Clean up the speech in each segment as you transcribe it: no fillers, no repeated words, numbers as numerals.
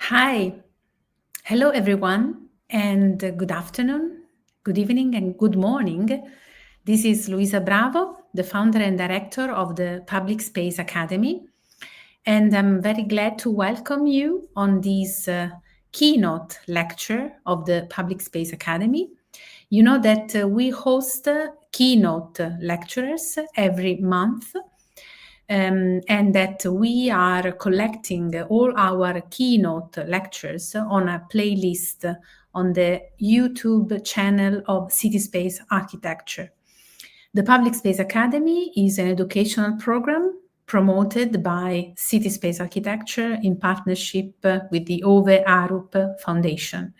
Hi, hello everyone, and good afternoon, good evening, and good morning. This is Luisa Bravo, the founder and director of the Public Space Academy, and I'm very glad to welcome you on this keynote lecture of the Public Space Academy. You know that we host keynote lecturers every month. And that we are collecting all our keynote lectures on a playlist on the YouTube channel of City Space Architecture. The Public Space Academy is an educational program promoted by City Space Architecture in partnership with the Ove Arup Foundation.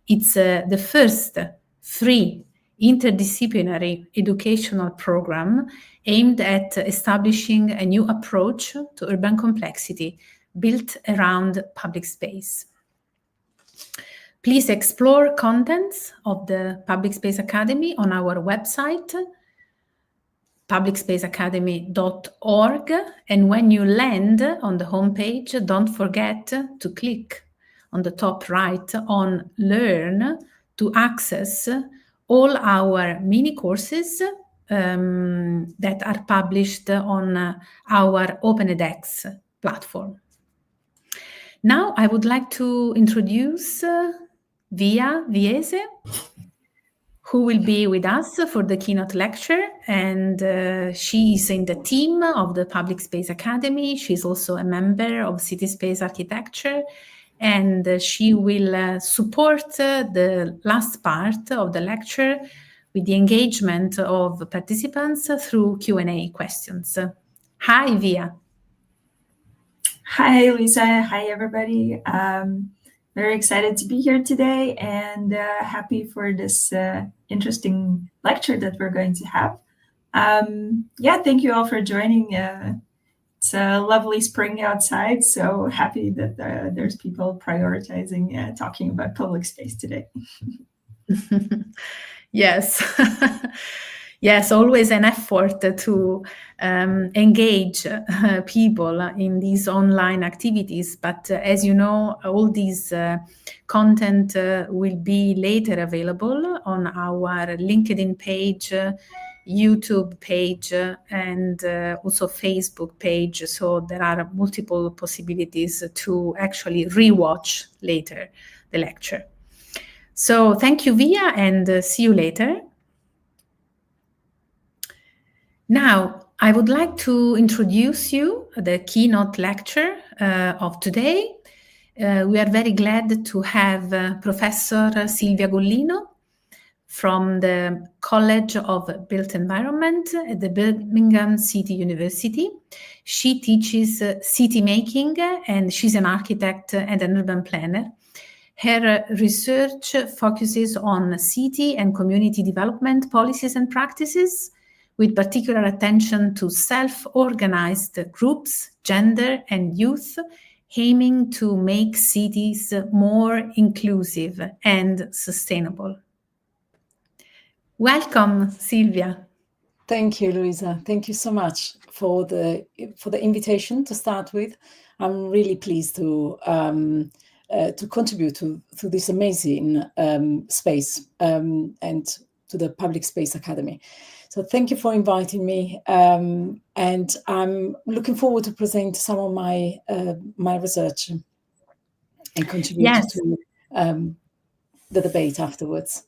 It's the first free interdisciplinary educational program aimed at establishing a new approach to urban complexity built around public space. Please explore contents of the Public Space Academy on our website, publicspaceacademy.org, and when you land on the homepage, don't forget to click on the top right on Learn to access all our mini courses that are published on our Open edX platform. Now I would like to introduce Via Viese, who will be with us for the keynote lecture, and she is in the team of the Public Space Academy. She's also a member of City Space Architecture, and she will support the last part of the lecture with the engagement of participants through Q&A questions. Hi, Via. Hi, Lisa. Hi, everybody. Very excited to be here today and happy for this interesting lecture that we're going to have. Thank you all for joining. It's a lovely spring outside, so happy that there's people prioritizing talking about public space today. Yes. Yes, always an effort to engage people in these online activities. But as you know, all these content will be later available on our LinkedIn page, YouTube page, and also Facebook page. So there are multiple possibilities to actually rewatch later the lecture. So thank you, Via, and see you later. Now, I would like to introduce you the keynote lecture of today. We are very glad to have Professor Silvia Gullino from the College of Built Environment at the Birmingham City University. She teaches city making, and she's an architect and an urban planner. Her research focuses on city and community development policies and practices, with particular attention to self-organized groups, gender, and youth, aiming to make cities more inclusive and sustainable. Welcome, Silvia. Thank you, Luisa. Thank you so much for the invitation to start with. I'm really pleased to contribute to this amazing space and to the Public Space Academy. So thank you for inviting me, and I'm looking forward to present some of my research and contribute to the debate afterwards.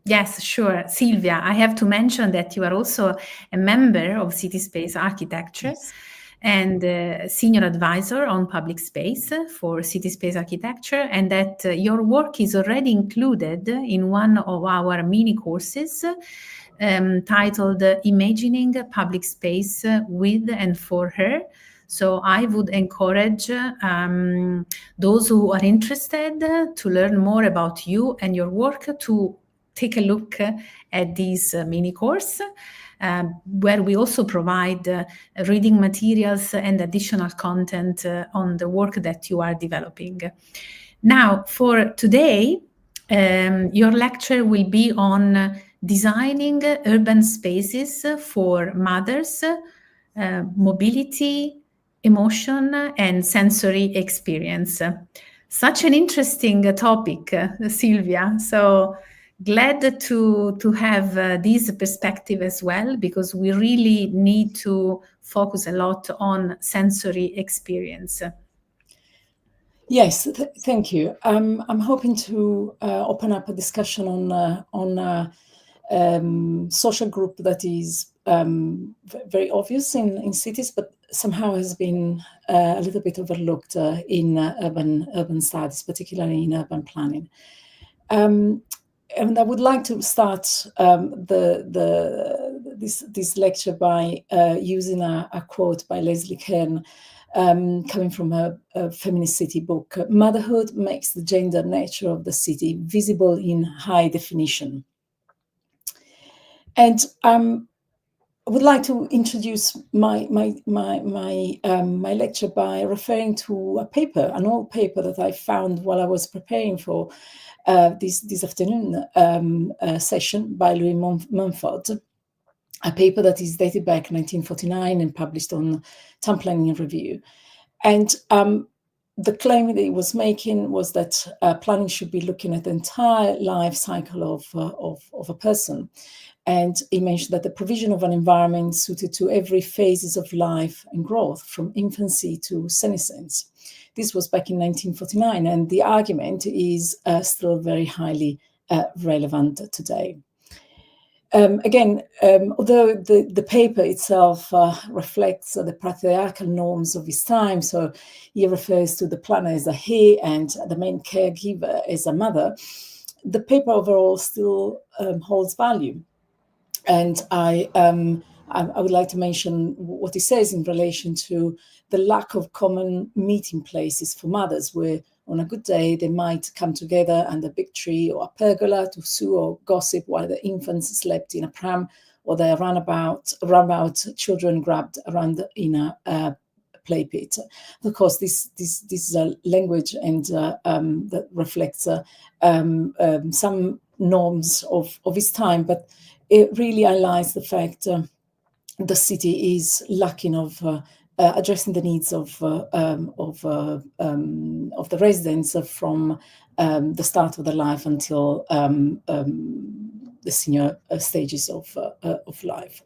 Yes, sure. Silvia, I have to mention that you are also a member of City Space Architecture. Yes. And senior advisor on public space for City Space Architecture, and that your work is already included in one of our mini courses titled Imagining Public Space with and for Her. So I would encourage those who are interested to learn more about you and your work to take a look at this mini course, where we also provide reading materials and additional content on the work that you are developing. Now, for today, your lecture will be on designing urban spaces for mothers, mobility, emotion, and sensory experience. Such an interesting topic, Silvia. So glad to have this perspective as well, because we really need to focus a lot on sensory experience. Yes, thank you. I'm hoping to open up a discussion on social group that is very obvious in cities, but somehow has been a little bit overlooked in urban studies, particularly in urban planning. And I would like to start this lecture by using a quote by Leslie Kern, coming from a feminist city book. Motherhood makes the gender nature of the city visible in high definition. And I would like to introduce my lecture by referring to a paper, an old paper that I found while I was preparing for this afternoon session by Louis Mumford, a paper that is dated back 1949 and published on Town Planning Review. And the claim that it was making was that planning should be looking at the entire life cycle of a person. And he mentioned that the provision of an environment suited to every phases of life and growth, from infancy to senescence. This was back in 1949, and the argument is still very highly relevant today. Again, although the paper itself reflects the patriarchal norms of his time, so he refers to the planner as a he and the main caregiver as a mother, the paper overall still holds value. And I would like to mention what he says in relation to the lack of common meeting places for mothers, where on a good day they might come together under a big tree or a pergola to sew or gossip while the infants slept in a pram, or their runabout children grabbed around in a play pit. Of course, this is a language and that reflects some norms of his time, but it really highlights the fact the city is lacking of addressing the needs of the residents from the start of their life until the senior stages of life.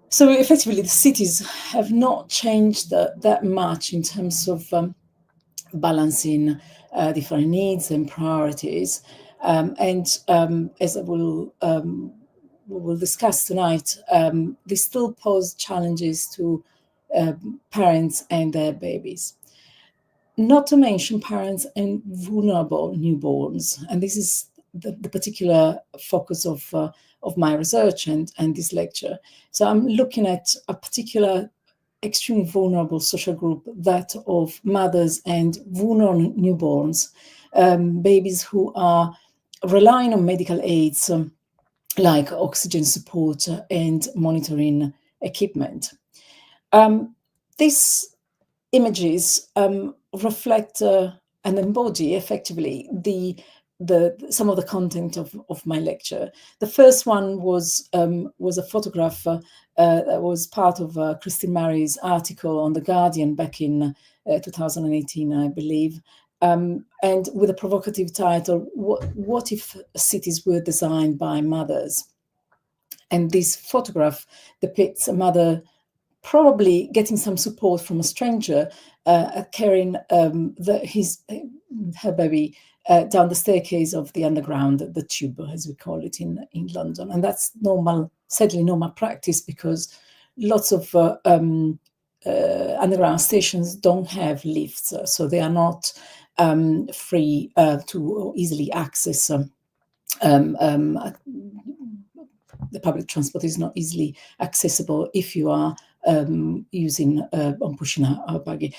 So effectively, the cities have not changed that much in terms of balancing different needs and priorities. As we will discuss tonight, they still pose challenges to parents and their babies. Not to mention parents and vulnerable newborns, and this is the particular focus of my research and this lecture. So I'm looking at a particular extremely vulnerable social group, that of mothers and vulnerable newborns, babies who are relying on medical aids like oxygen support and monitoring equipment. These images reflect and embody effectively some of the content of my lecture. The first one was a photograph that was part of Christine Mary's article on The Guardian back in 2018, I believe, and with a provocative title, What if cities were designed by mothers? And this photograph depicts a mother probably getting some support from a stranger carrying her baby down the staircase of the underground, the tube, as we call it in London. And that's sadly normal practice, because lots of underground stations don't have lifts, so they are not free to easily access. The public transport is not easily accessible if you are pushing a buggy.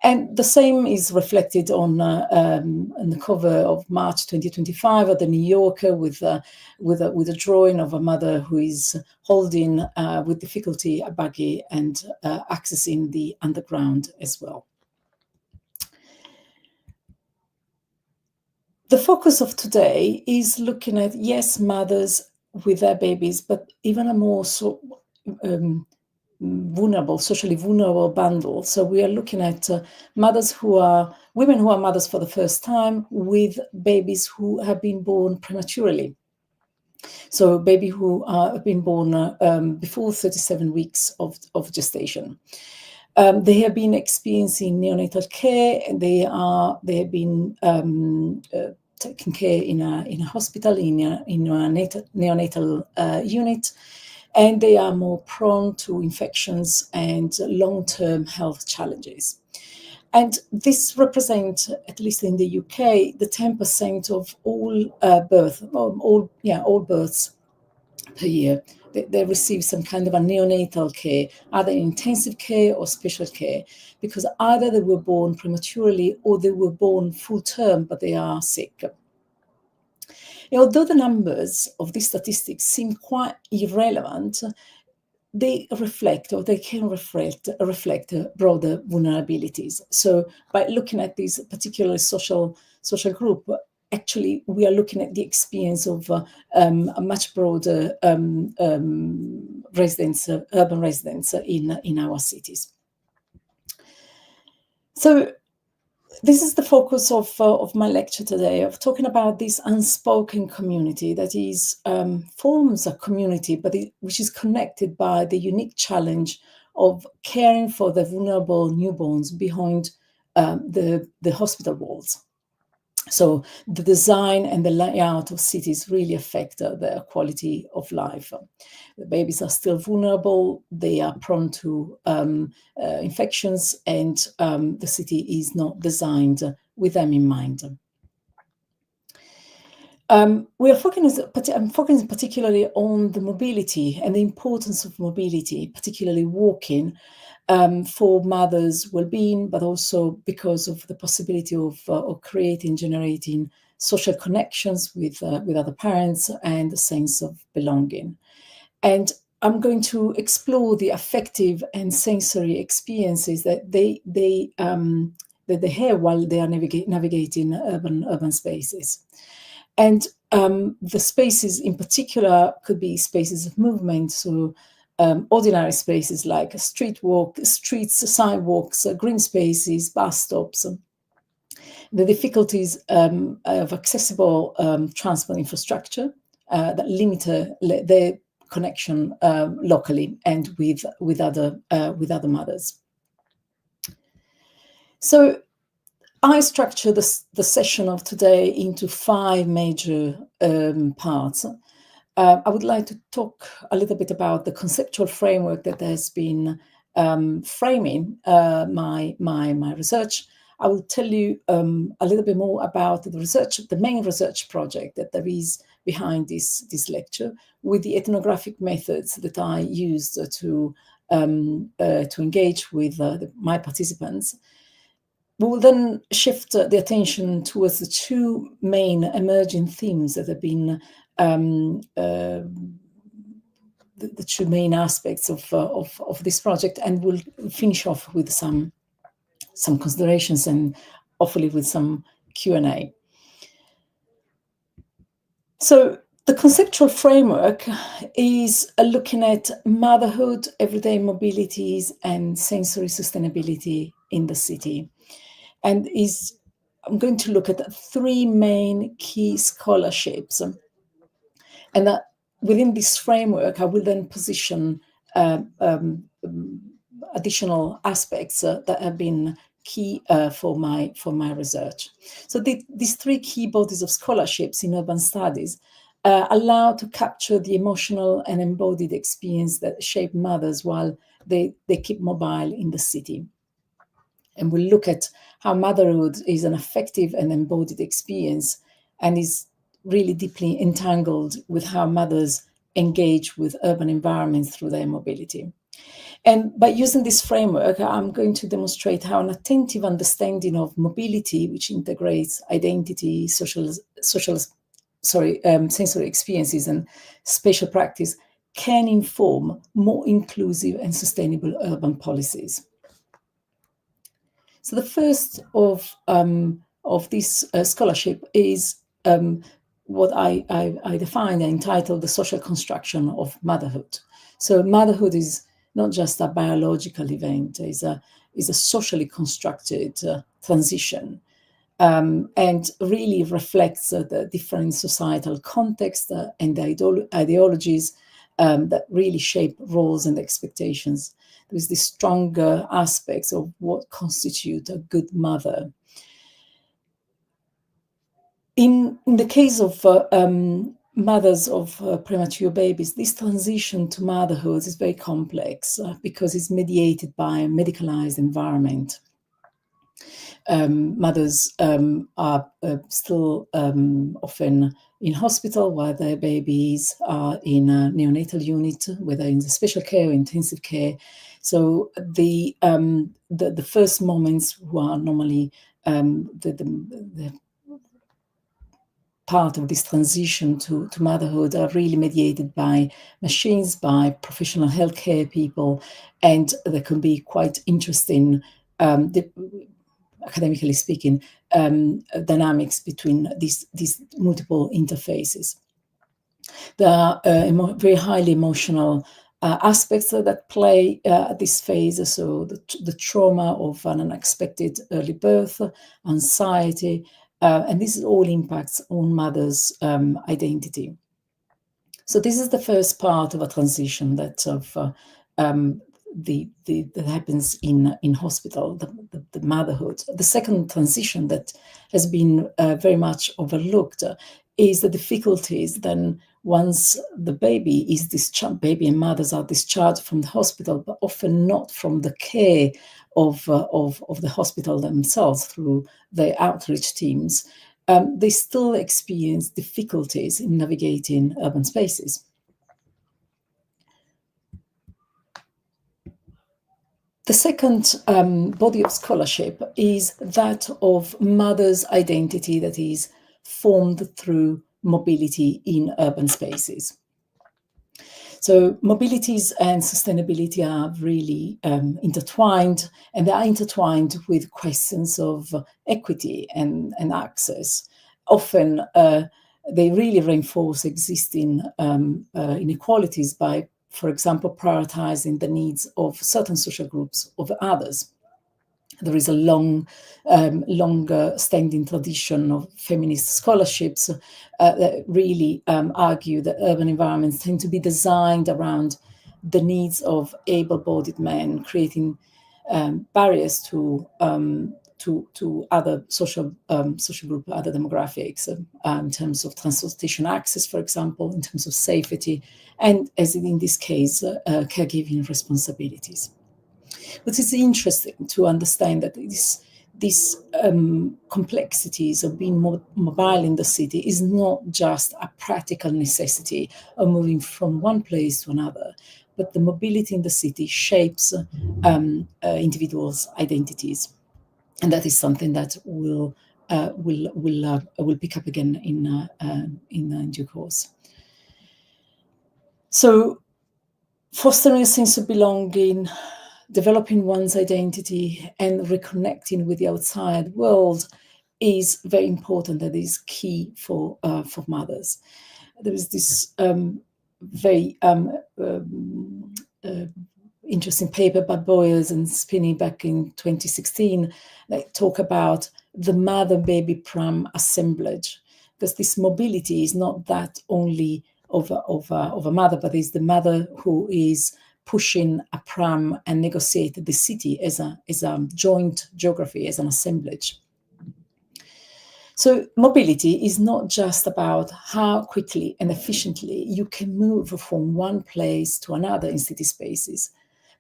And the same is reflected on the cover of March 2025 of the New Yorker with a drawing of a mother who is holding with difficulty a buggy and accessing the underground as well. The focus of today is looking at, yes, mothers with their babies, but even a more socially vulnerable bundle. So we are looking at mothers who are women who are mothers for the first time with babies who have been born prematurely. So baby who have been born before 37 weeks of gestation. They have been experiencing neonatal care, and they have been taken care in a hospital, in a neonatal unit, and they are more prone to infections and long-term health challenges. And this represents, at least in the UK, the 10% of all births per year. They receive some kind of a neonatal care, either intensive care or special care, because either they were born prematurely or they were born full term, but they are sick. Although the numbers of these statistics seem quite irrelevant, they reflect, or they can reflect broader vulnerabilities. So by looking at this particular social group, actually we are looking at the experience of a much broader urban residents in our cities. So this is the focus of my lecture today, of talking about this unspoken community that is forms a community, but which is connected by the unique challenge of caring for the vulnerable newborns behind the hospital walls. So the design and the layout of cities really affect their quality of life. The babies are still vulnerable, they are prone to infections, and the city is not designed with them in mind. I'm focusing particularly on the mobility and the importance of mobility, particularly walking, for mothers' well-being, but also because of the possibility of generating social connections with other parents and a sense of belonging. And I'm going to explore the affective and sensory experiences that they have while they are navigating urban spaces. And the spaces in particular could be spaces of movement, so ordinary spaces like streets, sidewalks, green spaces, bus stops. The difficulties of accessible transport infrastructure that limit their connection locally and with other mothers. So I structure the session of today into 5 major parts. I would like to talk a little bit about the conceptual framework that has been framing my research. I will tell you a little bit more about the main research project that there is behind this lecture, with the ethnographic methods that I used to engage with my participants. We will then shift the attention towards the 2 main emerging themes that have been the 2 main aspects of this project, and we'll finish off with some considerations and hopefully with some Q&A. So the conceptual framework is looking at motherhood, everyday mobilities, and sensory sustainability in the city. And I'm going to look at 3 main key scholarships. And within this framework, I will then position additional aspects that have been key for my research. So these 3 key bodies of scholarships in urban studies allow to capture the emotional and embodied experience that shape mothers while they keep mobile in the city. And we'll look at how motherhood is an affective and embodied experience and is really deeply entangled with how mothers engage with urban environments through their mobility. And by using this framework, I'm going to demonstrate how an attentive understanding of mobility, which integrates identity, sensory experiences and spatial practice, can inform more inclusive and sustainable urban policies. So the first of this scholarship is what I defined and entitled the social construction of motherhood. So motherhood is not just a biological event; is a socially constructed transition and really reflects the different societal context and the ideologies that really shape roles and expectations. There's these stronger aspects of what constitute a good mother. In the case of mothers of premature babies, this transition to motherhood is very complex because it's mediated by a medicalized environment. Mothers are still often in hospital while their babies are in a neonatal unit, whether in the special care or intensive care. So the first moments who are normally the part of this transition to motherhood are really mediated by machines, by professional healthcare people, and there can be quite interesting, academically speaking, dynamics between these multiple interfaces. There are very highly emotional aspects that play at this phase. So the trauma of an unexpected early birth, anxiety, and this all impacts on mother's identity. So this is the first part of a transition that happens in hospital, the motherhood. The second transition that has been very much overlooked is the difficulties then once the baby is discharged, baby and mothers are discharged from the hospital, but often not from the care of the hospital themselves through the outreach teams. They still experience difficulties in navigating urban spaces. The second body of scholarship is that of mother's identity that is formed through mobility in urban spaces. So mobilities and sustainability are really intertwined, and they are intertwined with questions of equity and access. Often they really reinforce existing inequalities by, for example, prioritizing the needs of certain social groups over others. There is a longer standing tradition of feminist scholarships that really argue that urban environments tend to be designed around the needs of able-bodied men, creating barriers to other social group, other demographics, in terms of transportation access, for example, in terms of safety, and as in this case, caregiving responsibilities. But it's interesting to understand that these complexities of being mobile in the city is not just a practical necessity of moving from one place to another, but the mobility in the city shapes individuals' identities, and that is something that will pick up again in due course. So, fostering a sense of belonging, developing one's identity, and reconnecting with the outside world is very important. That is key for mothers. There is this very interesting paper by Boyers and Spinney back in 2016 that talk about the mother-baby pram assemblage, because this mobility is not that only of a mother, but is the mother who is pushing a pram and negotiate the city as a joint geography, as an assemblage. So mobility is not just about how quickly and efficiently you can move from one place to another in city spaces,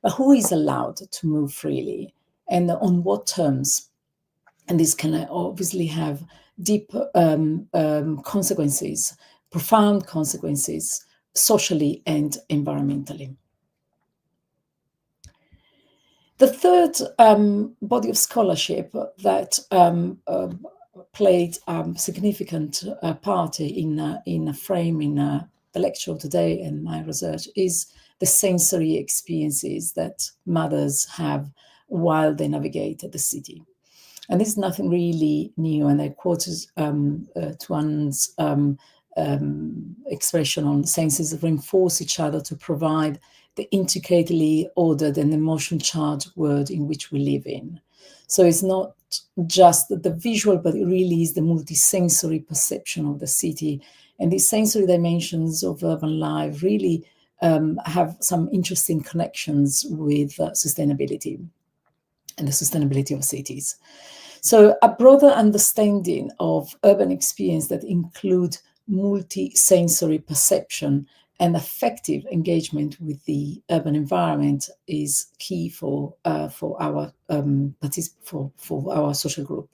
but who is allowed to move freely and on what terms. And this can obviously have deep consequences, profound consequences, socially and environmentally. The third body of scholarship that played a significant part in framing the lecture today and my research is the sensory experiences that mothers have while they navigate the city. And this is nothing really new, and I quoted Tuan's expression on senses reinforce each other to provide the intricately ordered and emotion-charged world in which we live in. So it's not just the visual, but it really is the multisensory perception of the city. And these sensory dimensions of urban life really have some interesting connections with sustainability and the sustainability of cities. So a broader understanding of urban experience that include multi-sensory perception and effective engagement with the urban environment is key for our social group.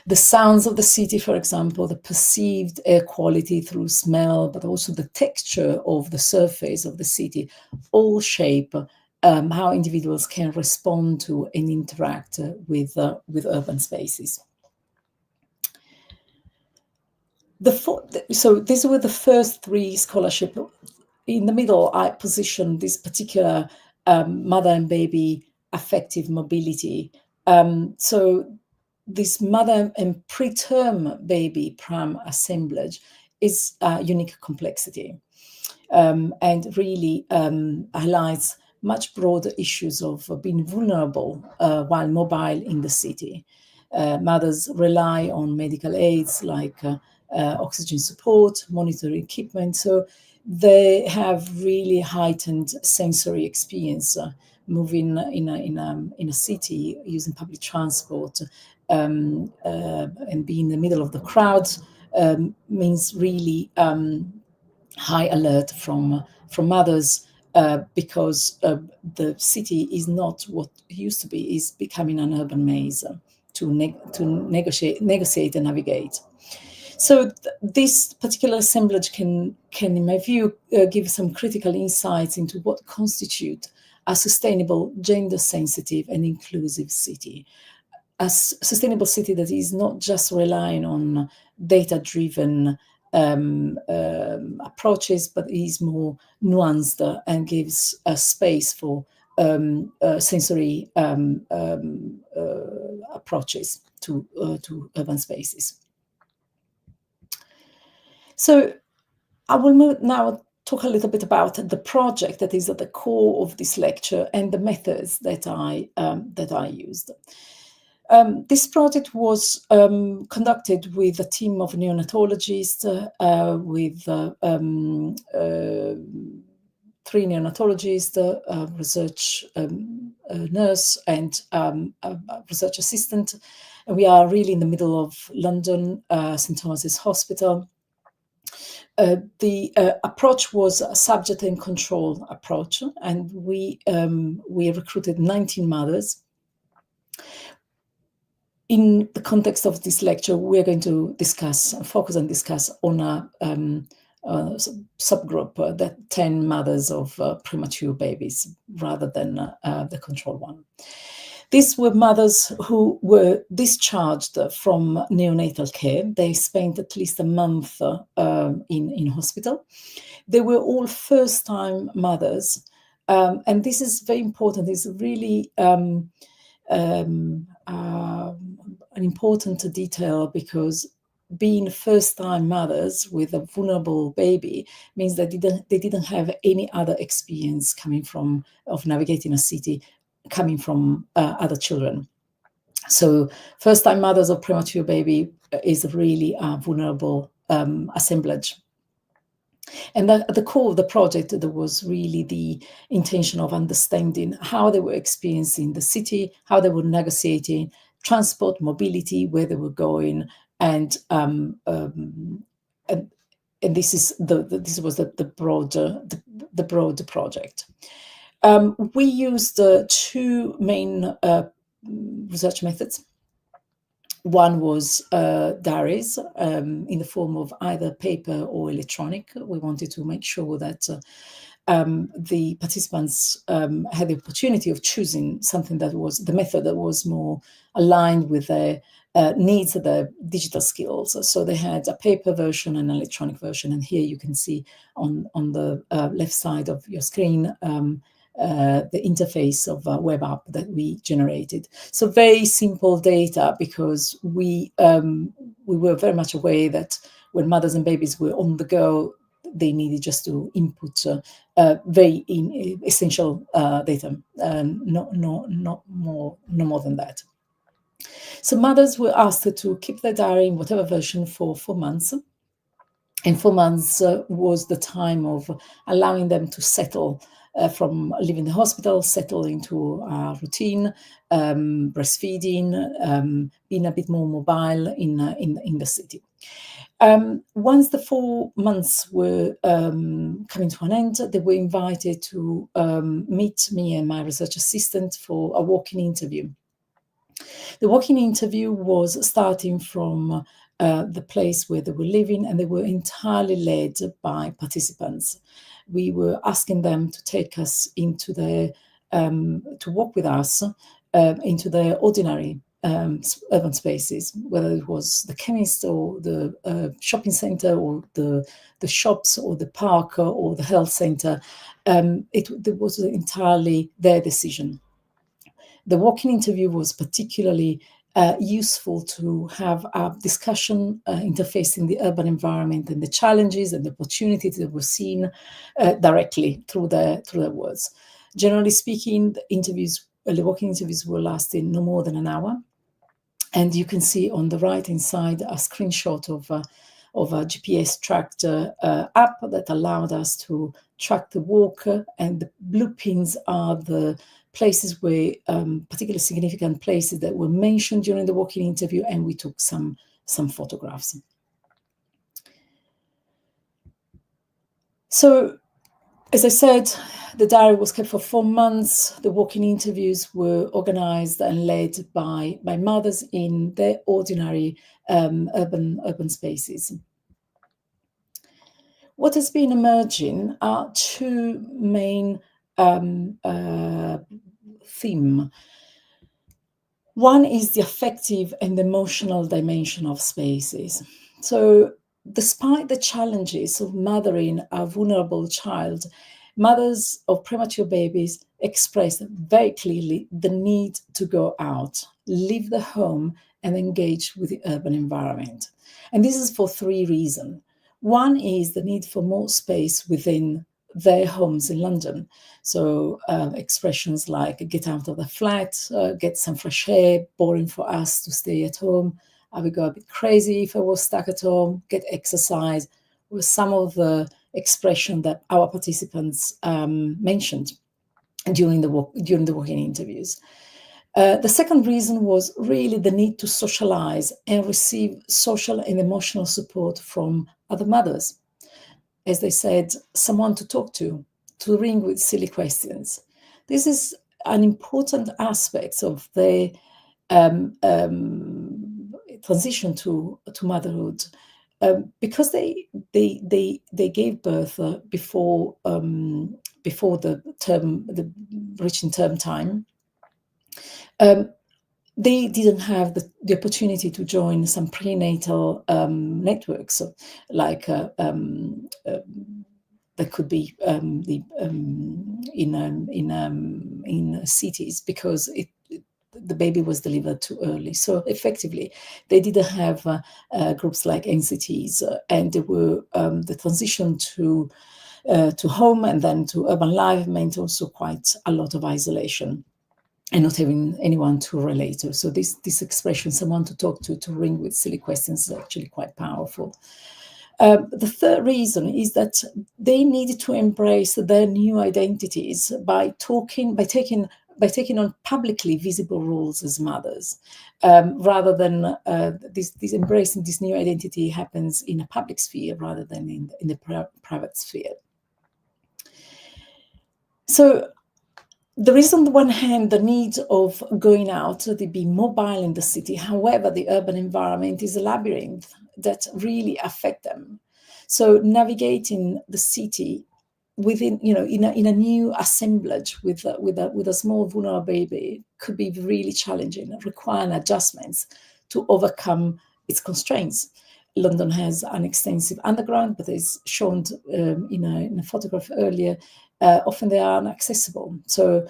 The sounds of the city, for example, the perceived air quality through smell, but also the texture of the surface of the city, all shape how individuals can respond to and interact with urban spaces. So these were the first three scholarships. In the middle, I positioned this particular mother and baby affective mobility. So this mother and preterm baby pram assemblage is a unique complexity and really highlights much broader issues of being vulnerable while mobile in the city. Mothers rely on medical aids like oxygen support, monitoring equipment, so they have really heightened sensory experience moving in a city using public transport and being in the middle of the crowds means really high alert from mothers because the city is not what it used to be, is becoming an urban maze to negotiate and navigate. So this particular assemblage can in my view, give some critical insights into what constitutes a sustainable, gender-sensitive and inclusive city. A sustainable city that is not just relying on data-driven approaches, but is more nuanced and gives a space for sensory approaches to urban spaces. So I will now talk a little bit about the project that is at the core of this lecture and the methods that I used. This project was conducted with a team of neonatologists, with 3 neonatologists, a research nurse, and a research assistant. And we are really in the middle of London, St. Thomas's Hospital. The approach was a subject and control approach, and we recruited 19 mothers. In the context of this lecture, we're going to focus and discuss on a subgroup, that 10 mothers of premature babies, rather than the control one. These were mothers who were discharged from neonatal care. They spent at least a month in hospital. They were all first-time mothers, and this is very important. It's really an important detail, because being first-time mothers with a vulnerable baby means that they didn't have any other experience of navigating a city coming from other children. So first-time mothers of premature baby is really a vulnerable assemblage. And at the core of the project, there was really the intention of understanding how they were experiencing the city, how they were negotiating transport, mobility, where they were going, and this was the broader project. We used 2 main research methods. One was diaries in the form of either paper or electronic. We wanted to make sure that the participants had the opportunity of choosing something that was the method that was more aligned with their needs of their digital skills. So they had a paper version and an electronic version. And here you can see on the left side of your screen the interface of a web app that we generated. So very simple data, because we were very much aware that when mothers and babies were on the go, they needed just to input very essential data, not more than that. So mothers were asked to keep their diary in whatever version for 4 months. And 4 months was the time of allowing them to settle from leaving the hospital, settle into a routine, breastfeeding, being a bit more mobile in the city. Once the 4 months were coming to an end, they were invited to meet me and my research assistant for a walk-in interview. The walk-in interview was starting from the place where they were living, and they were entirely led by participants. We were asking them to take us into to walk with us into their ordinary urban spaces, whether it was the chemist or the shopping center or the shops or the park or the health center. It was entirely their decision. The walk-in interview was particularly useful to have a discussion interfacing the urban environment and the challenges and the opportunities that were seen directly through their words. Generally speaking, the walk-in interviews were lasting no more than an hour. And you can see on the right-hand side a screenshot of a GPS-tracked app that allowed us to track the walk, and the blue pins are the places where particularly significant places that were mentioned during the walk-in interview, and we took some photographs. So, as I said, the diary was kept for 4 months. The walk-in interviews were organized and led by mothers in their ordinary urban spaces. What has been emerging are two main themes. One is the affective and emotional dimension of spaces. So, despite the challenges of mothering a vulnerable child, mothers of premature babies expressed very clearly the need to go out, leave the home, and engage with the urban environment. And this is for 3 reasons. One is the need for more space within their homes in London. So expressions like get out of the flat, get some fresh air, boring for us to stay at home. I would go a bit crazy if I was stuck at home, get exercise, were some of the expression that our participants mentioned during the walk-in interviews. The second reason was really the need to socialize and receive social and emotional support from other mothers. As they said, someone to talk to ring with silly questions. This is an important aspect of the transition to motherhood, because they gave birth before the reaching term time. They didn't have the opportunity to join some prenatal networks, like that could be in cities, because the baby was delivered too early. So effectively, they didn't have groups like NCTs, and they were the transition to home and then to urban life meant also quite a lot of isolation and not having anyone to relate to. So this expression, someone to talk to ring with silly questions, is actually quite powerful. The third reason is that they needed to embrace their new identities by taking on publicly visible roles as mothers, rather than this embracing this new identity happens in a public sphere rather than in the private sphere. So there is, on the one hand, the need of going out to be mobile in the city. However, the urban environment is a labyrinth that really affect them. So navigating the city within, in a new assemblage with a small vulnerable baby could be really challenging, requiring adjustments to overcome its constraints. London has an extensive underground, but as shown in a photograph earlier, often they are inaccessible. So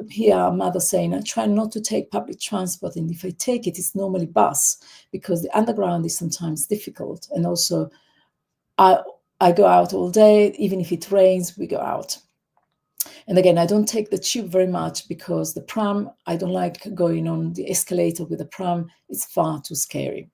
here are mothers saying, I try not to take public transport, and if I take it, it's normally bus, because the underground is sometimes difficult. And also, I go out all day, even if it rains, we go out. And again, I don't take the tube very much because the pram, I don't like going on the escalator with the pram. It's far too scary.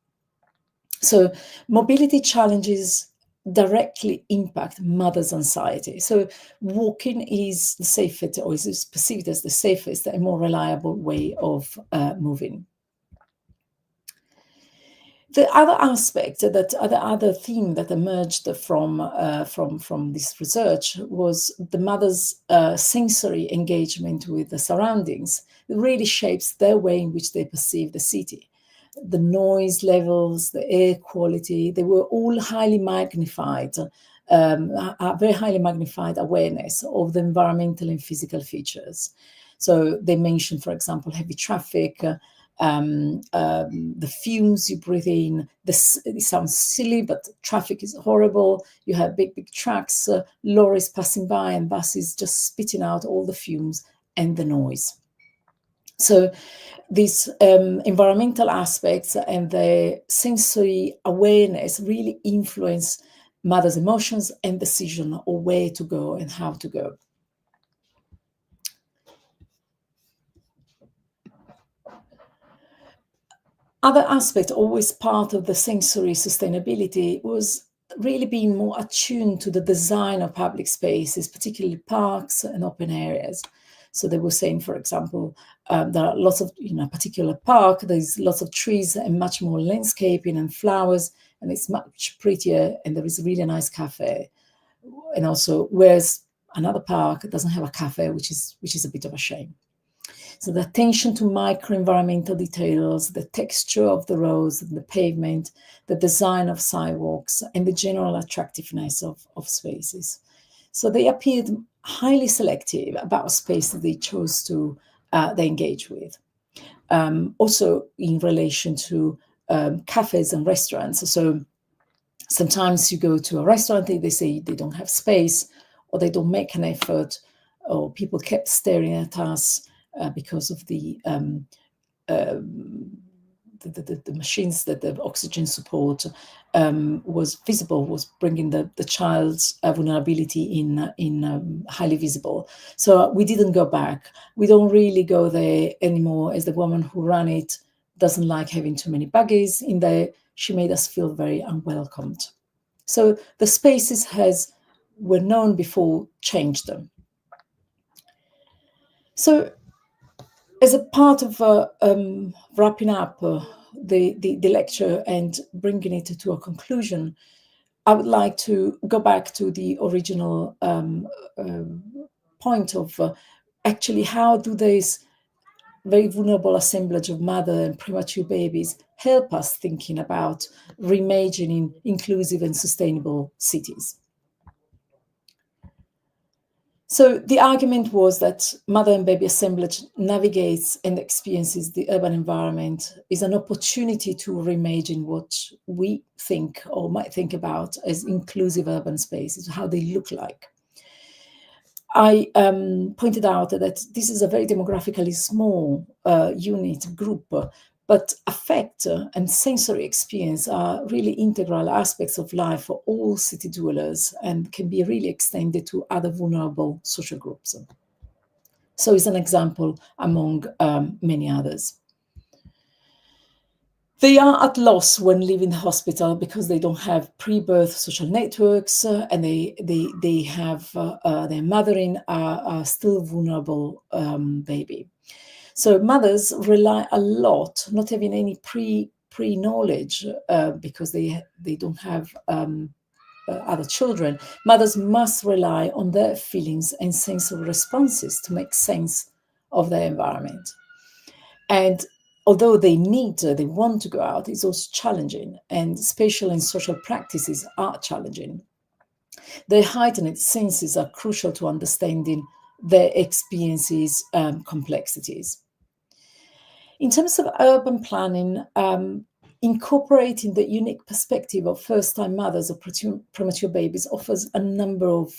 So mobility challenges directly impact mothers' anxiety. So walking is the safest, or is perceived as the safest and more reliable way of moving. The other aspect, the other theme that emerged from this research was the mother's sensory engagement with the surroundings. It really shapes their way in which they perceive the city. The noise levels, the air quality, they were all highly magnified, a very highly magnified awareness of the environmental and physical features. So they mentioned, for example, heavy traffic, the fumes you breathe in. It sounds silly, but traffic is horrible. You have big trucks, lorries passing by, and buses just spitting out all the fumes and the noise. So these environmental aspects and the sensory awareness really influence mothers' emotions and decision of where to go and how to go. Other aspect, always part of the sensory sustainability, was really being more attuned to the design of public spaces, particularly parks and open areas. So they were saying, for example, there are lots of, a particular park, there's lots of trees and much more landscaping and flowers, and it's much prettier, and there is a really nice cafe. And also, whereas another park doesn't have a cafe, which is a bit of a shame. So the attention to micro-environmental details, the texture of the roads and the pavement, the design of sidewalks, and the general attractiveness of spaces. So they appeared highly selective about space that they chose to they engage with. Also in relation to cafes and restaurants. So sometimes you go to a restaurant, they say they don't have space, or they don't make an effort, or people kept staring at us because of the machines that the oxygen support was visible, was bringing the child's vulnerability in highly visible. So we didn't go back. We don't really go there anymore, as the woman who ran it doesn't like having too many buggies in there. She made us feel very unwelcomed. So the spaces were known before, changed them. So as a part of wrapping up the lecture and bringing it to a conclusion, I would like to go back to the original point of actually how do these very vulnerable assemblage of mother and premature babies help us thinking about reimagining inclusive and sustainable cities. So the argument was that mother and baby assemblage navigates and experiences the urban environment, is an opportunity to reimagine what we think or might think about as inclusive urban spaces, how they look like. I pointed out that this is a very demographically small group, but affect and sensory experience are really integral aspects of life for all city dwellers and can be really extended to other vulnerable social groups. So it's an example among many others. They are at loss when leaving the hospital because they don't have pre-birth social networks and they have their mothering a still vulnerable baby. So mothers rely a lot, not having any pre-knowledge because they don't have other children. Mothers must rely on their feelings and sensory responses to make sense of their environment. And although they want to go out, it's also challenging, and spatial and social practices are challenging. Their heightened senses are crucial to understanding their experiences' complexities. In terms of urban planning, incorporating the unique perspective of first-time mothers of premature babies offers a number of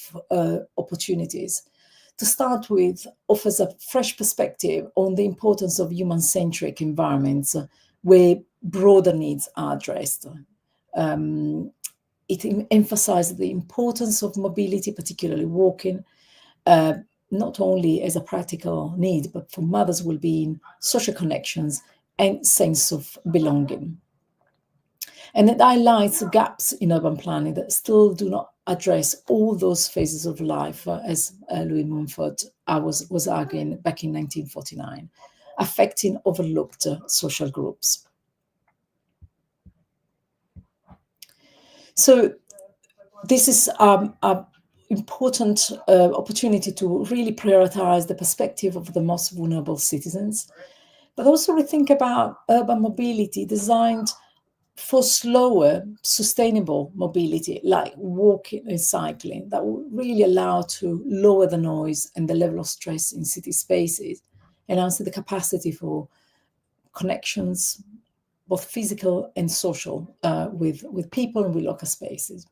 opportunities. To start with, offers a fresh perspective on the importance of human-centric environments where broader needs are addressed. It emphasizes the importance of mobility, particularly walking, not only as a practical need, but for mothers' well-being, social connections, and sense of belonging. And it highlights gaps in urban planning that still do not address all those phases of life, as Louis Mumford was arguing back in 1949, affecting overlooked social groups. So this is an important opportunity to really prioritize the perspective of the most vulnerable citizens, but also rethink about urban mobility designed for slower, sustainable mobility, like walking and cycling, that will really allow to lower the noise and the level of stress in city spaces, and also the capacity for connections, both physical and social, with people and with local spaces.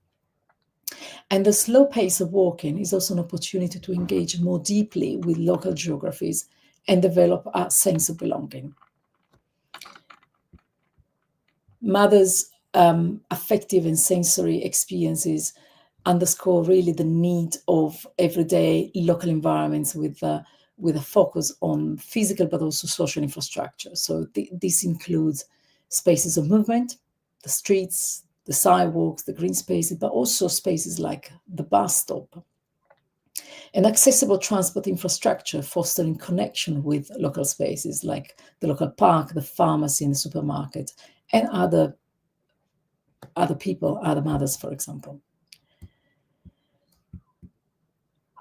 And the slow pace of walking is also an opportunity to engage more deeply with local geographies and develop a sense of belonging. Mothers' affective and sensory experiences underscore really the need of everyday local environments with a focus on physical but also social infrastructure. So this includes spaces of movement, the streets, the sidewalks, the green spaces, but also spaces like the bus stop. And accessible transport infrastructure fostering connection with local spaces like the local park, the pharmacy, and the supermarket, and other people, other mothers, for example.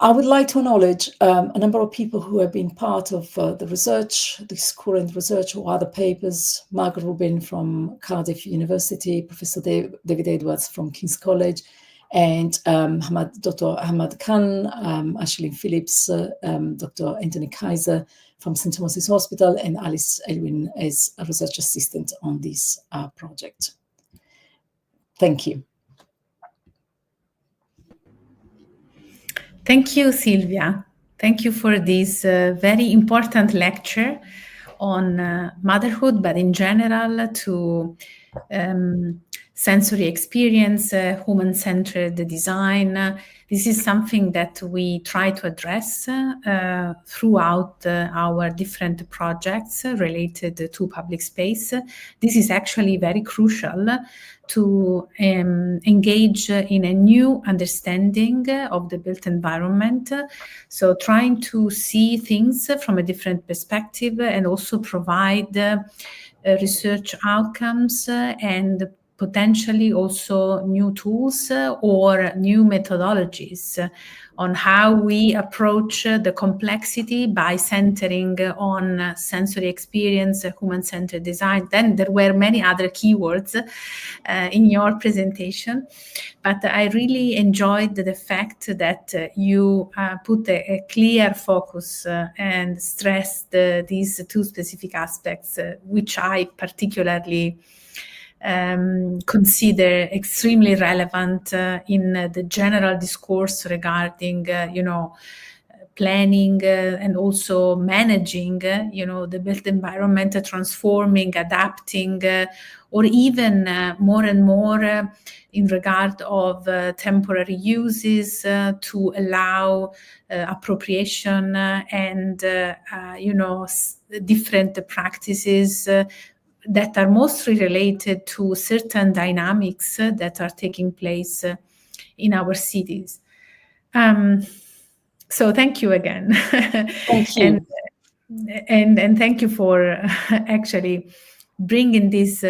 I would like to acknowledge a number of people who have been part of the research, this current research or other papers. Margaret Rubin from Cardiff University, Professor David Edwards from King's College, and Dr. Ahmad Khan, Ashley Phillips, Dr. Anthony Kaiser from St. Thomas's Hospital, and Alice Elwin as a research assistant on this project. Thank you. Thank you, Silvia. Thank you for this very important lecture on motherhood, but in general to sensory experience, human-centered design. This is something that we try to address throughout our different projects related to public space. This is actually very crucial to engage in a new understanding of the built environment. So trying to see things from a different perspective and also provide research outcomes and potentially also new tools or new methodologies on how we approach the complexity by centering on sensory experience, human-centered design. Then there were many other keywords in your presentation, but I really enjoyed the fact that you put a clear focus and stressed these two specific aspects, which I particularly consider extremely relevant in the general discourse regarding, planning and also managing, the built environment, transforming, adapting, or even more and more in regard of temporary uses to allow appropriation and, different practices that are mostly related to certain dynamics that are taking place in our cities. So thank you again. Thank you. and thank you for actually bringing this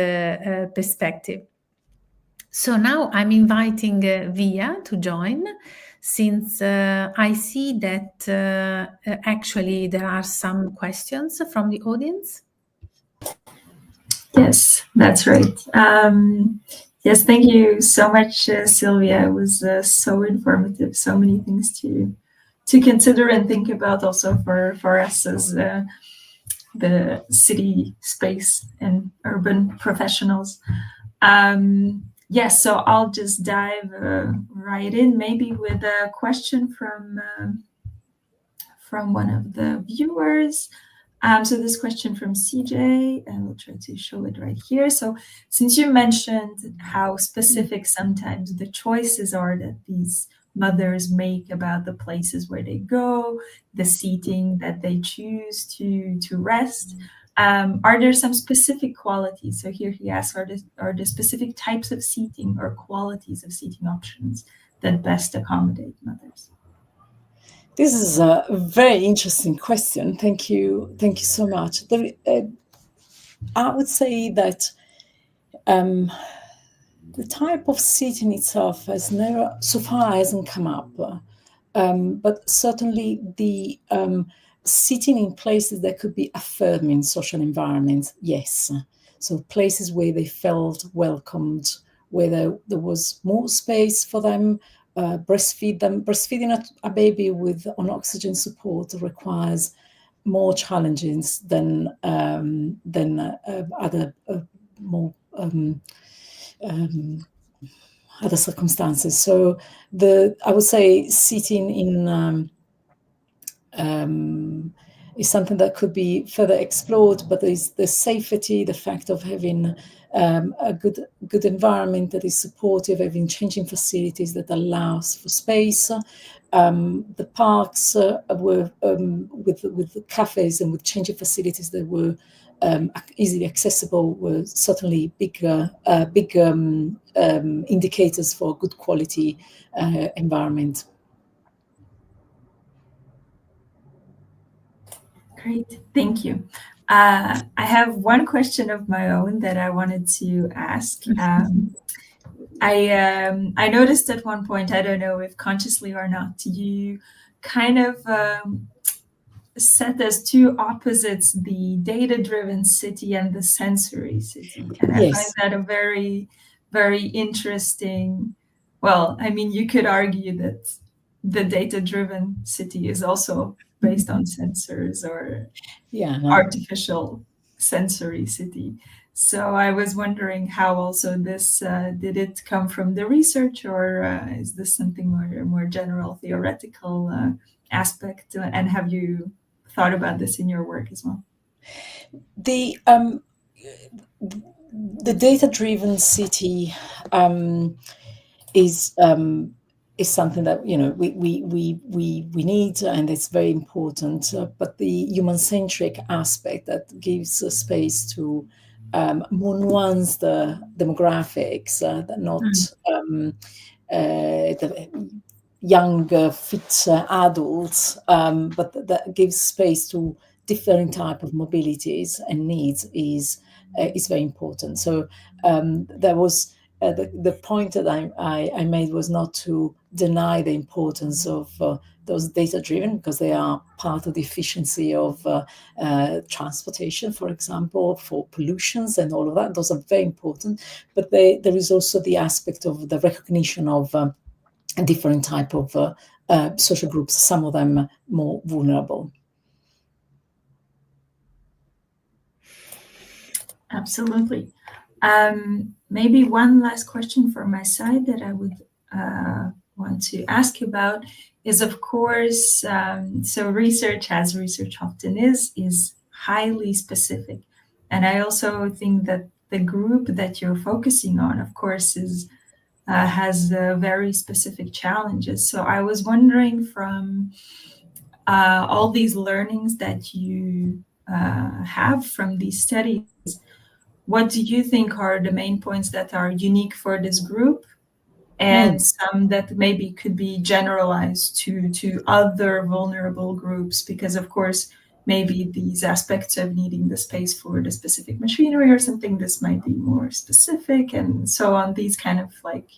perspective. So now I'm inviting Via to join, since I see that actually there are some questions from the audience. Yes, that's right. Yes, thank you so much, Silvia. It was so informative, so many things to consider and think about also for us as the city space and urban professionals. Yes, so I'll just dive right in, maybe with a question from one of the viewers. So this question from CJ, and we'll try to show it right here. So since you mentioned how specific sometimes the choices are that these mothers make about the places where they go, the seating that they choose to rest. Are there some specific qualities? So here he asks, are there specific types of seating or qualities of seating options that best accommodate mothers? This is a very interesting question. Thank you so much. I would say that the type of seating itself has never, so far, hasn't come up. But certainly the sitting in places that could be affirming social environments, yes. So places where they felt welcomed, where there was more space for them, breastfeeding a baby on oxygen support requires more challenges than other more other circumstances. So I would say sitting in is something that could be further explored, but there's the safety, the fact of having a good environment that is supportive, having changing facilities that allows for space. The parks were with cafes and with changing facilities that were easily accessible were certainly big indicators for good quality environment. Great, thank you. I have one question of my own that I wanted to ask. I noticed at one point, I don't know if consciously or not, you kind of set as two opposites the data-driven city and the sensory city. And I find that a very, very interesting, well, I mean, you could argue that the data-driven city is also based on sensors or artificial sensory city. So I was wondering how also this, did it come from the research, or is this something more general theoretical aspect? And have you thought about this in your work as well? The data-driven city is something that we need, and it's very important. But the human-centric aspect that gives space to more nuanced demographics, that not the young, fit adults, but that gives space to different type of mobilities and needs is very important. So there was the point that I made was not to deny the importance of those data-driven, because they are part of the efficiency of transportation, for example, for pollutions and all of that. Those are very important. But there is also the aspect of the recognition of different type of social groups, some of them more vulnerable. Absolutely. Maybe one last question from my side that I would want to ask you about is, of course, so research, as research often is highly specific. And I also think that the group that you're focusing on, of course, has very specific challenges. So I was wondering, from all these learnings that you have from these studies, what do you think are the main points that are unique for this group, and some that maybe could be generalized to other vulnerable groups? Because of course, maybe these aspects of needing the space for the specific machinery or something, this might be more specific, and so on, these kind of like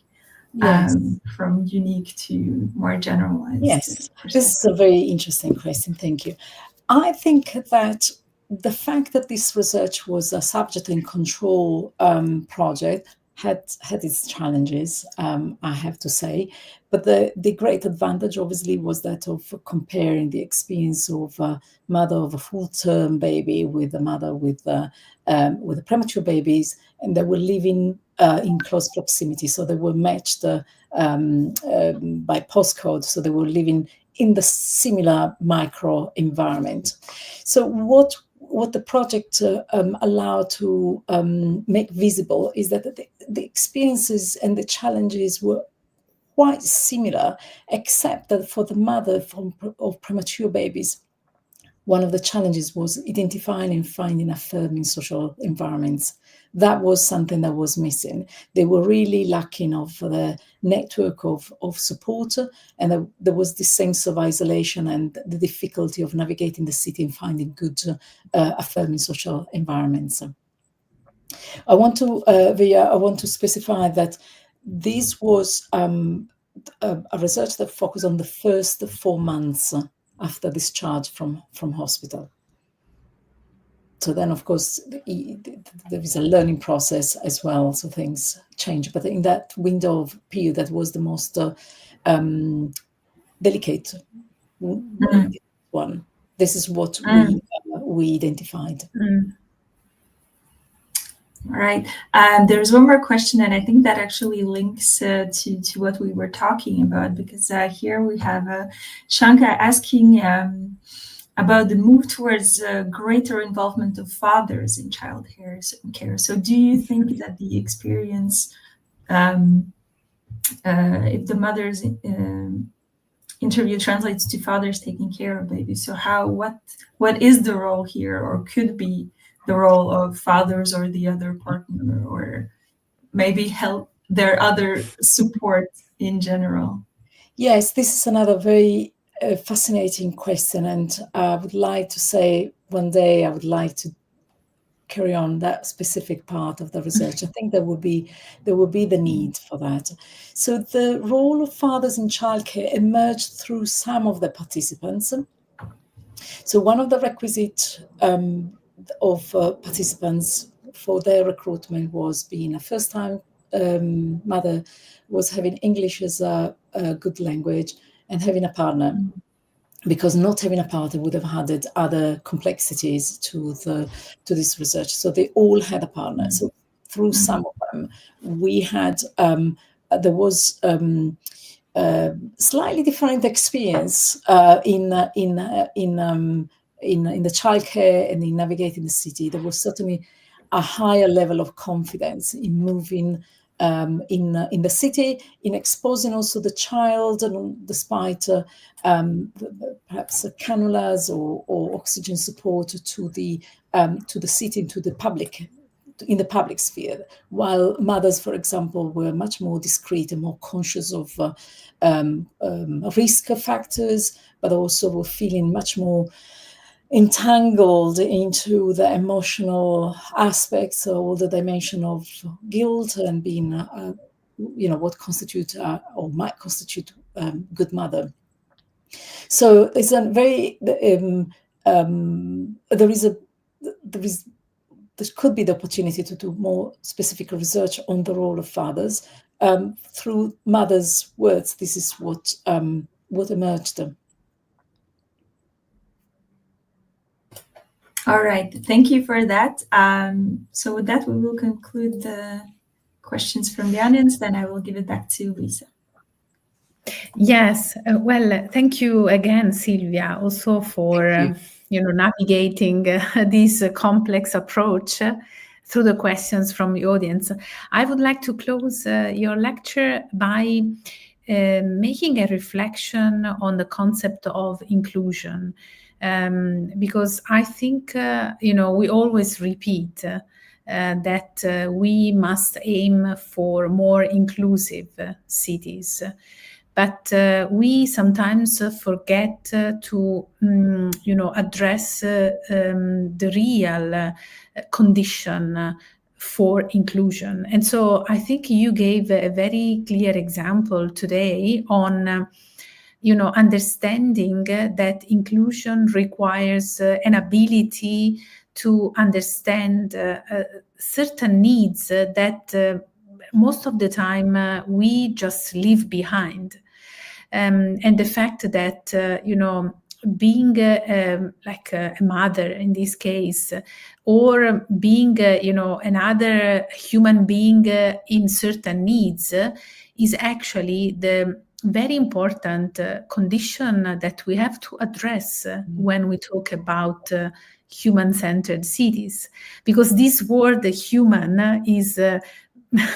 from unique to more generalized. Yes, this is a very interesting question. Thank you. I think that the fact that this research was a subject and control project had its challenges, I have to say. But the great advantage, obviously, was that of comparing the experience of a mother of a full-term baby with a mother with a premature babies, and they were living in close proximity. So they were matched by postcode. So they were living in the similar micro environment. So what the project allowed to make visible is that the experiences and the challenges were quite similar, except that for the mother of premature babies, one of the challenges was identifying and finding affirming social environments. That was something that was missing. They were really lacking of the network of support, and there was this sense of isolation and the difficulty of navigating the city and finding good affirming social environments. I want to specify that this was a research that focused on the first 4 months after discharge from hospital. So then, of course, there is a learning process as well, so things change. But in that window of period, that was the most delicate one. This is what we identified. All right. There's one more question, and I think that actually links to what we were talking about, because here we have Shanka asking about the move towards greater involvement of fathers in child care. So do you think that the experience, if the mother's interview translates to fathers taking care of babies, so what is the role here, or could be the role of fathers or the other partner, or maybe help their other support in general? Yes, this is another very fascinating question, and I would like to say one day I would like to carry on that specific part of the research. I think there will be the need for that. So the role of fathers in childcare emerged through some of the participants. So one of the requisites of participants for their recruitment was being a first-time mother, was having English as a good language, and having a partner, because not having a partner would have added other complexities to this research. So they all had a partner. So through some of them, we had there was slightly different experience in the childcare and in navigating the city. There was certainly a higher level of confidence in moving in the city, in exposing also the child, and despite perhaps cannulas or oxygen support to the city, to the public, in the public sphere, while mothers, for example, were much more discreet and more conscious of risk factors, but also were feeling much more entangled into the emotional aspects, or the dimension of guilt and being, what constitute or might constitute good mother. So it's a very there could be the opportunity to do more specific research on the role of fathers through mothers' words. This is what emerged. All right, thank you for that. So with that, we will conclude the questions from the audience. Then I will give it back to Lisa. Yes, well, thank you again, Silvia, also for navigating this complex approach through the questions from the audience. I would like to close your lecture by making a reflection on the concept of inclusion, because I think we always repeat that we must aim for more inclusive cities. But we sometimes forget to, address the real condition for inclusion. And so I think you gave a very clear example today on, understanding that inclusion requires an ability to understand certain needs that most of the time we just leave behind. And the fact that, being like a mother in this case, or being, another human being in certain needs is actually the very important condition that we have to address when we talk about human-centered cities. Because this word human is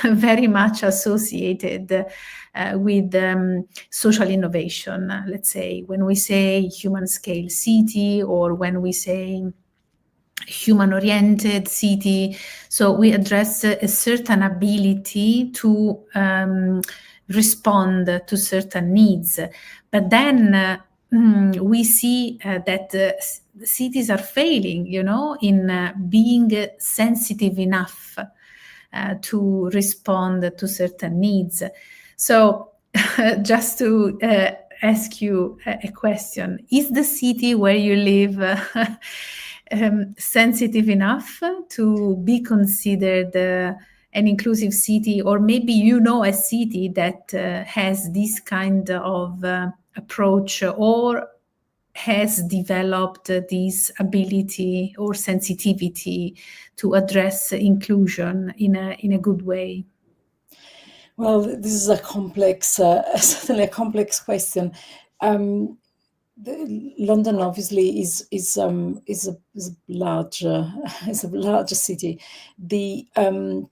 very much associated with social innovation. Let's say when we say human scale city, or when we say human-oriented city, so we address a certain ability to respond to certain needs. But then we see that cities are failing, in being sensitive enough to respond to certain needs. So just to ask you a question, is the city where you live sensitive enough to be considered an inclusive city? Or maybe a city that has this kind of approach, or has developed this ability or sensitivity to address inclusion in a good way? Well, this is a complex, certainly a complex question. London obviously is a larger city. The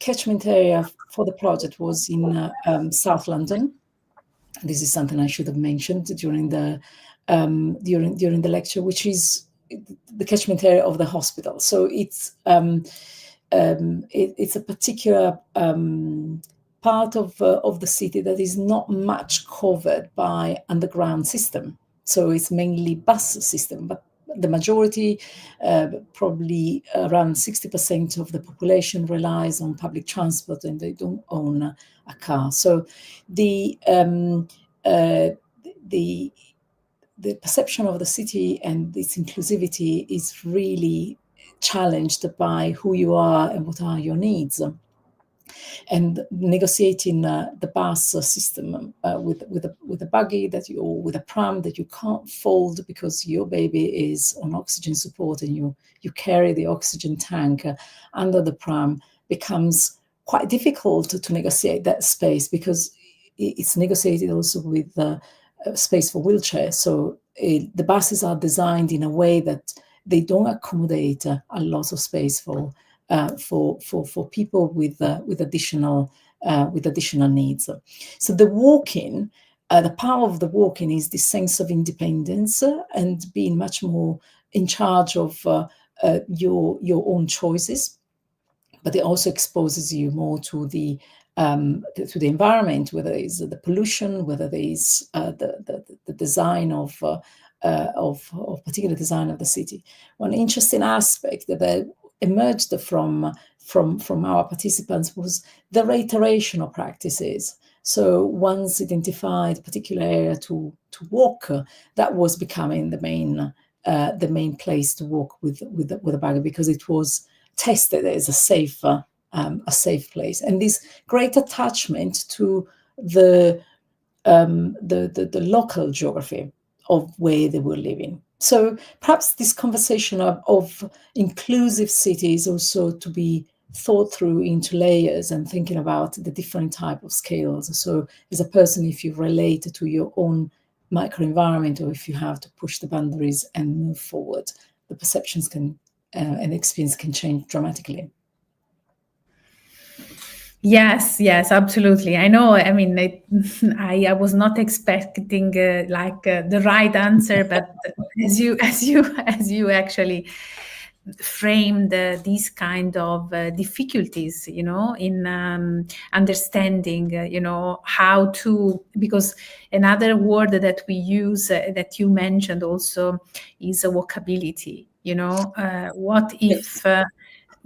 catchment area for the project was in South London. This is something I should have mentioned during the lecture, which is the catchment area of the hospital. So it's a particular part of the city that is not much covered by underground system. So it's mainly bus system, but the majority, probably around 60% of the population, relies on public transport, and they don't own a car. So the perception of the city and its inclusivity is really challenged by who you are and what are your needs. And negotiating the bus system with a buggy or with a pram that you can't fold because your baby is on oxygen support, and you carry the oxygen tank under the pram, becomes quite difficult to negotiate that space, because it's negotiated also with space for wheelchairs. So the buses are designed in a way that they don't accommodate a lot of space for people with additional needs. So the walking, the power of the walking is this sense of independence and being much more in charge of your own choices. But it also exposes you more to the environment, whether it's the pollution, whether there is the design of particular design of the city. One interesting aspect that emerged from our participants was the reiteration of practices. So once identified a particular area to walk, that was becoming the main place to walk with a buggy, because it was tested as a safe place, and this great attachment to the local geography of where they were living. So perhaps this conversation of inclusive cities also to be thought through into layers and thinking about the different type of scales. So as a person, if you relate to your own microenvironment, or if you have to push the boundaries and move forward, the perceptions can and experience can change dramatically. Yes, absolutely. I know. I mean, I was not expecting the right answer, but as you actually framed these kind of difficulties, in understanding, how to, because another word that we use that you mentioned also is walkability. What if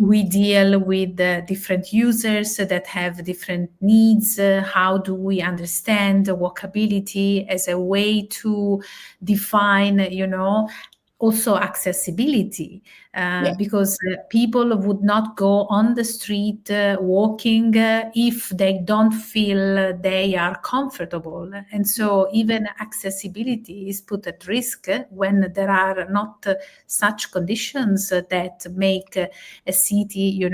we deal with different users that have different needs? How do we understand walkability as a way to define, also accessibility? Because people would not go on the street walking if they don't feel they are comfortable. And so even accessibility is put at risk when there are not such conditions that make a city,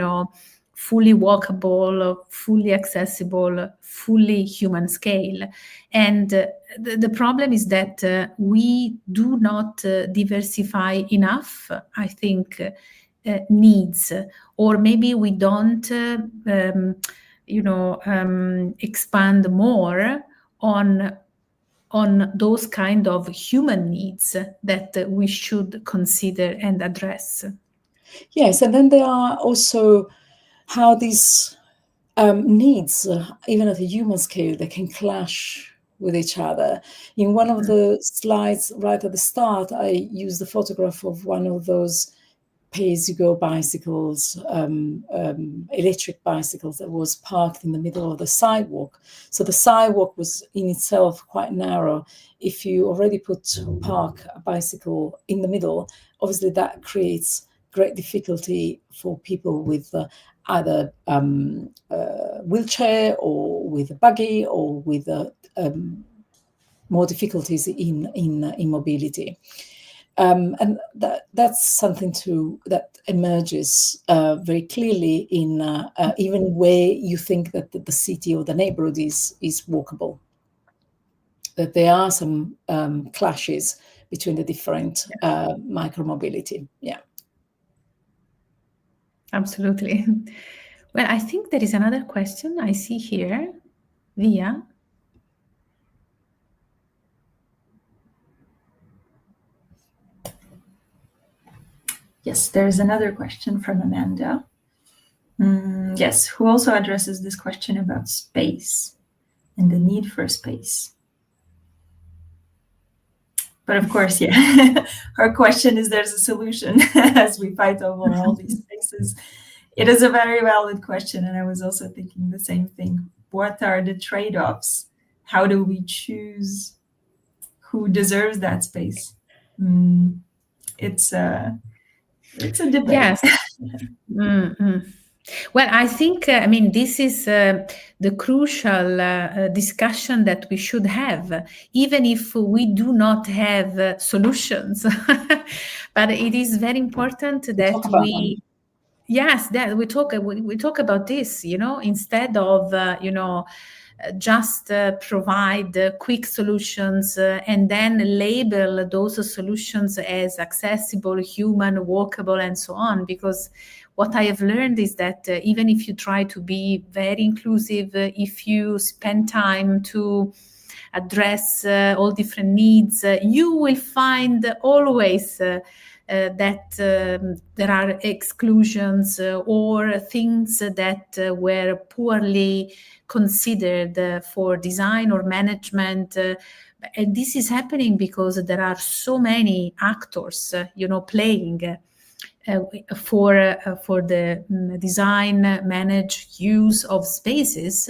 fully walkable, fully accessible, fully human scale. And the problem is that we do not diversify enough, I think, needs, or maybe we don't expand more on those kind of human needs that we should consider and address. Yes, and then there are also how these needs, even at a human scale, they can clash with each other. In one of the slides right at the start, I used the photograph of one of those pay-as-you-go bicycles, electric bicycles that was parked in the middle of the sidewalk. So the sidewalk was in itself quite narrow. If you already park a bicycle in the middle, obviously that creates great difficulty for people with either wheelchair or with a buggy or with more difficulties in mobility. And that's something that emerges very clearly in even where you think that the city or the neighborhood is walkable. That there are some clashes between the different micromobility. Yeah. Absolutely. Well, I think there is another question I see here via. Yes, there's another question from Amanda. Yes, who also addresses this question about space and the need for space. But of course, yeah, her question is there's a solution as we fight over all these spaces. It is a very valid question, and I was also thinking the same thing. What are the trade-offs? How do we choose who deserves that space? It's a debate. Yes. Well, I think, this is the crucial discussion that we should have, even if we do not have solutions. But it is very important that we... Yes, that we talk about this, instead of, just provide quick solutions and then label those solutions as accessible, human, walkable, and so on. Because what I have learned is that even if you try to be very inclusive, if you spend time to address all different needs, you will find always that there are exclusions or things that were poorly considered for design or management. And this is happening because there are so many actors, playing for the design, manage, use of spaces,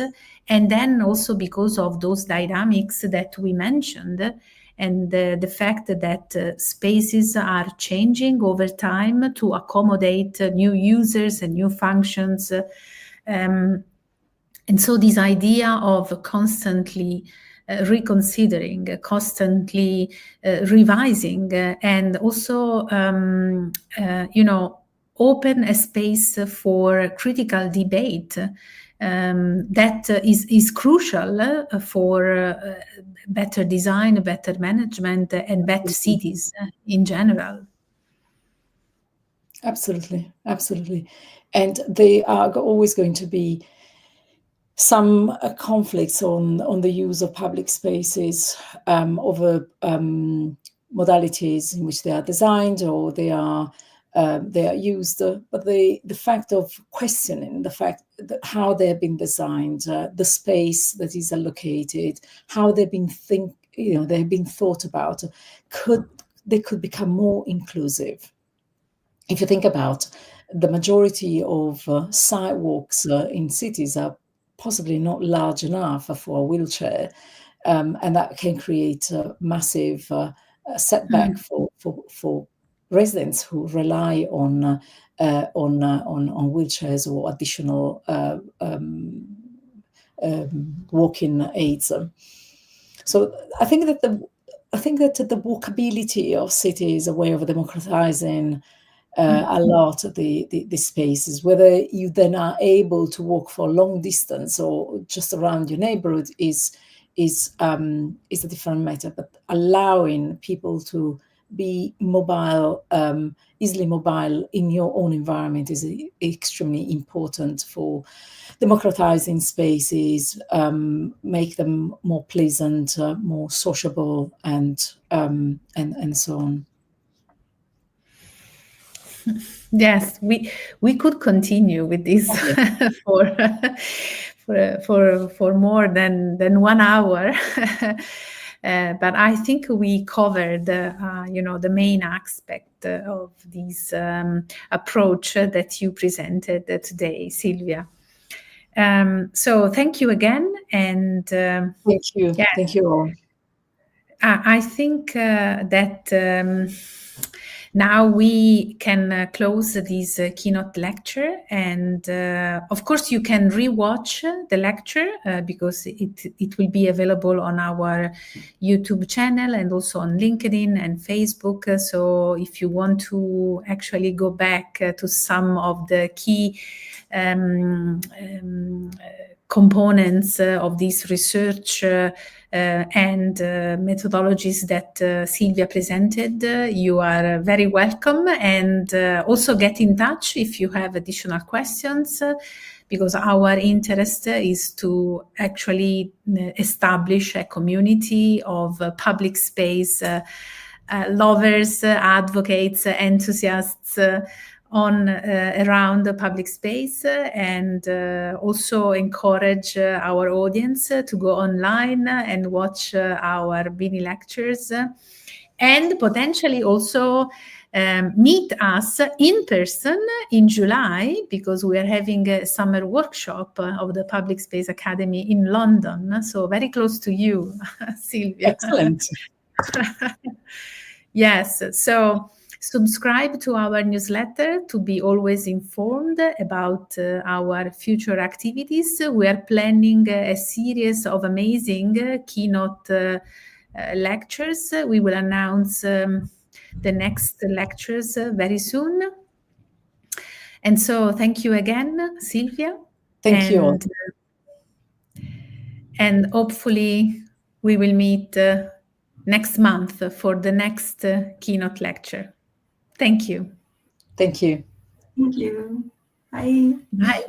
and then also because of those dynamics that we mentioned, and the fact that spaces are changing over time to accommodate new users and new functions. And so this idea of constantly reconsidering, constantly revising, and also, open a space for critical debate that is crucial for better design, better management, and better cities in general. Absolutely. And they are always going to be some conflicts on the use of public spaces over modalities in which they are designed or they are used. But the fact of questioning the fact that how they've been designed, the space that is allocated, how they've been they've been thought about, they could become more inclusive. If you think about the majority of sidewalks in cities are possibly not large enough for a wheelchair, and that can create a massive setback for residents who rely on wheelchairs or additional walking aids. So I think that the walkability of cities is a way of democratizing a lot of the spaces. Whether you then are able to walk for a long distance or just around your neighborhood is a different matter. But allowing people to be mobile, easily mobile in your own environment is extremely important for democratizing spaces, make them more pleasant, more sociable, and so on. Yes, we could continue with this for more than 1 hour. But I think we covered, the main aspect of this approach that you presented today, Silvia. So thank you again, and thank you. Yeah. Thank you all. I think that now we can close this keynote lecture, and of course you can rewatch the lecture because it will be available on our YouTube channel and also on LinkedIn and Facebook. So if you want to actually go back to some of the key components of this research and methodologies that Silvia presented, you are very welcome, and also get in touch if you have additional questions, because our interest is to actually establish a community of public space lovers, advocates, enthusiasts around the public space, and also encourage our audience to go online and watch our mini lectures, and potentially also meet us in person in July, because we are having a summer workshop of the Public Space Academy in London, so very close to you, Silvia. Excellent. Yes, so subscribe to our newsletter to be always informed about our future activities. We are planning a series of amazing keynote lectures. We will announce the next lectures very soon. And so thank you again, Silvia. Thank you. And hopefully we will meet next month for the next keynote lecture. Thank you. Thank you. Thank you. Bye. Bye.